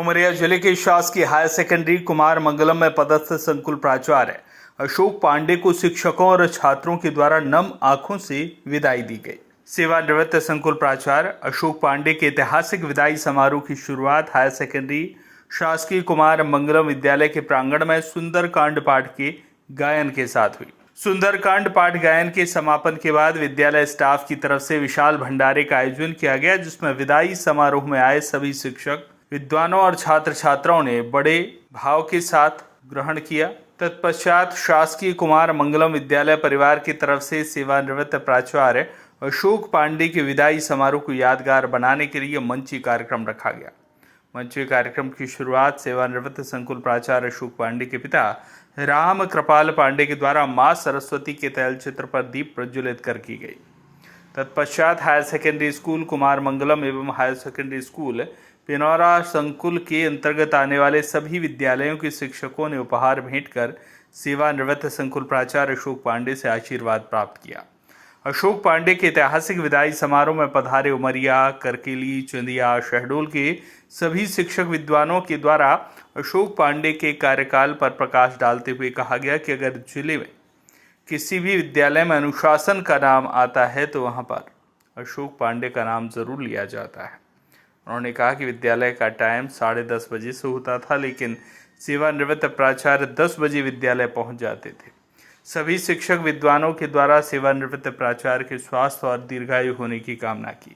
उमरिया जिले के शासकीय हायर सेकेंडरी कुमार मंगलम में पदस्थ संकुल प्राचार्य अशोक पांडे को शिक्षकों और छात्रों के द्वारा नम आंखों से विदाई दी गई। सेवानिवृत्त संकुल प्राचार्य अशोक पांडे के ऐतिहासिक विदाई समारोह की शुरुआत हायर सेकेंडरी शासकीय कुमार मंगलम विद्यालय के प्रांगण में सुंदरकांड पाठ के गायन के साथ हुई। सुंदरकांड पाठ गायन के समापन के बाद विद्यालय स्टाफ की तरफ से विशाल भंडारे का आयोजन किया गया, जिसमें विदाई समारोह में आए सभी शिक्षक, विद्वानों और छात्र छात्राओं ने बड़े भाव के साथ ग्रहण किया। तत्पश्चात शासकीय कुमार मंगलम विद्यालय परिवार की तरफ से सेवानिवृत्त प्राचार्य अशोक पांडे के विदाई समारोह को यादगार बनाने के लिए मंची कार्यक्रम रखा गया। मंची कार्यक्रम की शुरुआत सेवानिवृत्त संकुल प्राचार्य अशोक पांडे के पिता राम कृपाल पांडे के द्वारा मां सरस्वती के तैलचित्र पर दीप प्रज्वलित कर की गई। तत्पश्चात higher secondary school Kumar Mangalam एवं हायर सेकेंडरी स्कूल पिनौरा संकुल के अंतर्गत आने वाले सभी विद्यालयों के शिक्षकों ने उपहार भेंट कर सेवानिवृत्त संकुल प्राचार्य अशोक पांडे से आशीर्वाद प्राप्त किया। अशोक पांडे के ऐतिहासिक विदाई समारोह में पधारे उमरिया, करकेली, चंदिया, शहडोल के सभी शिक्षक विद्वानों के द्वारा अशोक पांडे के कार्यकाल पर प्रकाश डालते हुए कहा गया कि अगर जिले में किसी भी विद्यालय में अनुशासन का नाम आता है तो वहां पर अशोक पांडे का नाम जरूर लिया जाता है। उन्होंने कहा कि विद्यालय का टाइम 10:30 बजे से होता था, लेकिन सेवानिवृत्त प्राचार्य 10 बजे विद्यालय पहुंच जाते थे। सभी शिक्षक विद्वानों के द्वारा सेवानिवृत्त प्राचार्य के स्वास्थ्य और दीर्घायु होने की कामना की।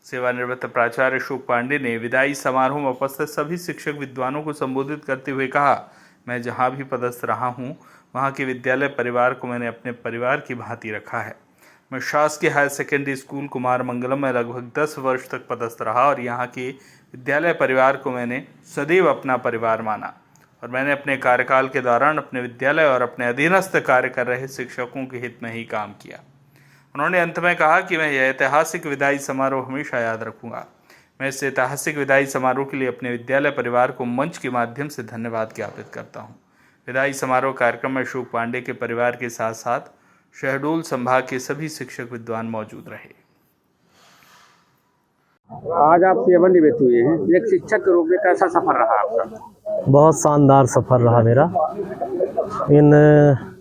सेवानिवृत्त प्राचार्य अशोक पांडे ने विदाई समारोह में उपस्थित सभी शिक्षक विद्वानों को संबोधित करते हुए कहा, मैं जहां भी पदस्थ रहा हूं, वहां के विद्यालय परिवार को मैंने अपने परिवार की भांति रखा है। मैं शासकीय higher secondary school Kumar Mangalam में लगभग 10 वर्ष तक पदस्थ रहा और यहाँ के विद्यालय परिवार को मैंने सदैव अपना परिवार माना और मैंने अपने कार्यकाल के दौरान अपने विद्यालय और अपने अधीनस्थ कार्य कर रहे शिक्षकों के हित में ही काम किया। उन्होंने अंत में कहा कि मैं यह ऐतिहासिक विदाई समारोह हमेशा याद रखूंगा। मैं इस ऐतिहासिक विदाई समारोह के लिए अपने विद्यालय परिवार को मंच के माध्यम से धन्यवाद ज्ञापित करता हूँ। विदाई समारोह कार्यक्रम में अशोक पांडे के परिवार के साथ साथ शहडोल संभाग के सभी शिक्षक विद्वान मौजूद रहे। आज आप सेवानिवृत्त हुए हैं, एक शिक्षक के रूप में कैसा सफर रहा आपका? बहुत शानदार सफ़र रहा मेरा। इन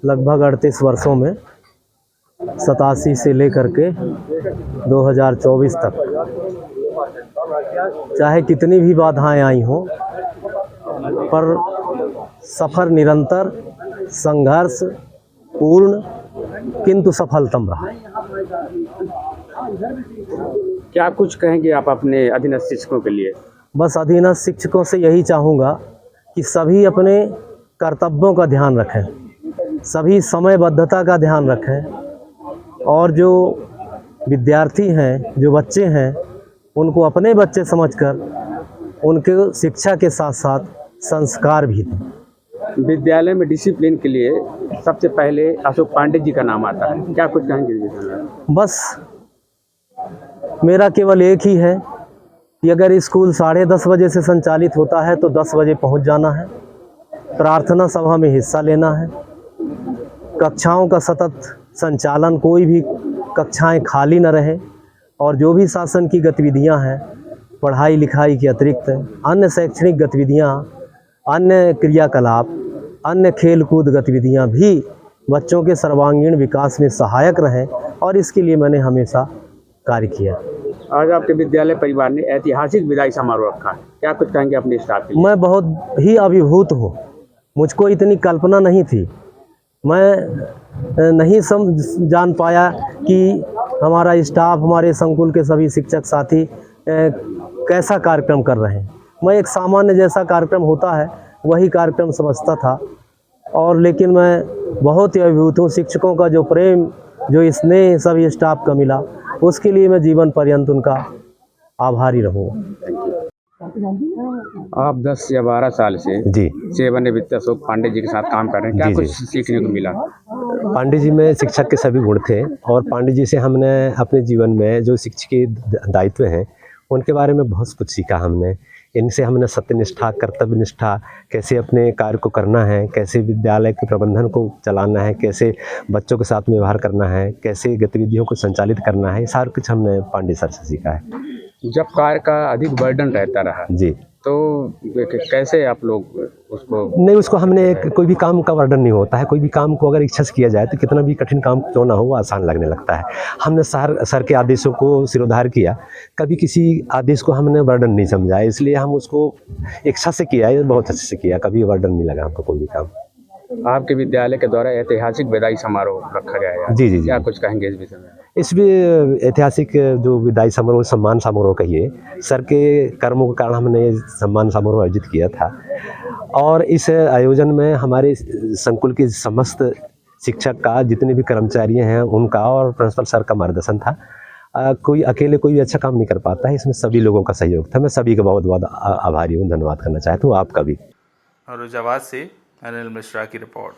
लगभग 38 वर्षों में 87 से लेकर के 2024 तक चाहे कितनी भी बाधाएं आई हों, पर सफ़र निरंतर संघर्ष पूर्ण किंतु सफलतम रहा। क्या कुछ कहेंगे आप अपने अधीनस्थ शिक्षकों के लिए? बस अधीनस्थ शिक्षकों से यही चाहूँगा कि सभी अपने कर्तव्यों का ध्यान रखें, सभी समयबद्धता का ध्यान रखें और जो विद्यार्थी हैं, जो बच्चे हैं, उनको अपने बच्चे समझकर उनके शिक्षा के साथ साथ संस्कार भी दें। विद्यालय में डिसिप्लिन के लिए सबसे पहले अशोक पांडे जी का नाम आता है, क्या कुछ कहेंगे? बस मेरा केवल एक ही है कि अगर स्कूल 10:30 बजे से संचालित होता है तो 10 बजे पहुंच जाना है, प्रार्थना सभा में हिस्सा लेना है, कक्षाओं का सतत संचालन, कोई भी कक्षाएं खाली न रहे और जो भी शासन की गतिविधियां हैं, पढ़ाई लिखाई के अतिरिक्त अन्य शैक्षणिक गतिविधियां, अन्य क्रियाकलाप, अन्य खेल कूद गतिविधियां भी बच्चों के सर्वांगीण विकास में सहायक रहें और इसके लिए मैंने हमेशा कार्य किया। आज आपके विद्यालय परिवार ने ऐतिहासिक विदाई समारोह रखा है, क्या कुछ कहेंगे अपने स्टाफ के लिए? मैं बहुत ही अभिभूत हूँ। मुझको इतनी कल्पना नहीं थी। मैं नहीं जान पाया कि हमारा स्टाफ, हमारे संकुल के सभी शिक्षक साथी कैसा कार्यक्रम कर रहे हैं। मैं एक सामान्य जैसा कार्यक्रम होता है वही कार्यक्रम समझता था और लेकिन मैं बहुत ही अभिभूत हूँ। शिक्षकों का जो प्रेम, जो स्नेह सभी स्टाफ का मिला, उसके लिए मैं जीवन पर्यंत उनका आभारी रहूँगा। आप 10 या 12 साल से जी सेवानिवृत्त अशोक पांडे जी के साथ काम कर रहे हैं, क्या कुछ सीखने को मिला? पांडे जी में शिक्षक के सभी गुण थे और पांडे जी से हमने अपने जीवन में जो शिक्षकीय दायित्व हैं उनके बारे में बहुत कुछ सीखा। हमने इनसे हमने सत्यनिष्ठा, कर्तव्यनिष्ठा, कैसे अपने कार्य को करना है, कैसे विद्यालय के प्रबंधन को चलाना है, कैसे बच्चों के साथ व्यवहार करना है, कैसे गतिविधियों को संचालित करना है, सारा कुछ हमने पांडे सर से सीखा है। जब कार्य का अधिक बर्डन रहता रहा जी, तो कैसे आप लोग उसको नहीं, उसको हमने कोई भी काम का वर्णन नहीं होता है। कोई भी काम को अगर इच्छा से किया जाए तो कितना भी कठिन काम क्यों ना हो वो आसान लगने लगता है। हमने सर के आदेशों को सिरोधार किया, कभी किसी आदेश को हमने वर्णन नहीं समझा, इसलिए हम उसको इच्छा से किया है, बहुत अच्छे से किया, कभी वर्णन नहीं लगा हमको कोई भी काम। आपके विद्यालय के द्वारा ऐतिहासिक विदाई समारोह रखा गया है, जी जी जी। क्या कुछ कहेंगे इस विषय में? इसमें ऐतिहासिक जो विदाई समारोह, सम्मान समारोह कहिए, सर के कर्मों के कारण हमने सम्मान समारोह आयोजित किया था। और इस आयोजन में हमारे संकुल के समस्त शिक्षक का, जितने भी कर्मचारी हैं उनका, और प्रिंसिपल सर का मार्गदर्शन था। कोई अकेले कोई भी अच्छा काम नहीं कर पाता है, इसमें सभी लोगों का सहयोग था। मैं सभी का बहुत बहुत आभारी हूँ, धन्यवाद करना चाहता हूँ आपका भी। और फैजाबाद से अनिल मिश्रा की रिपोर्ट।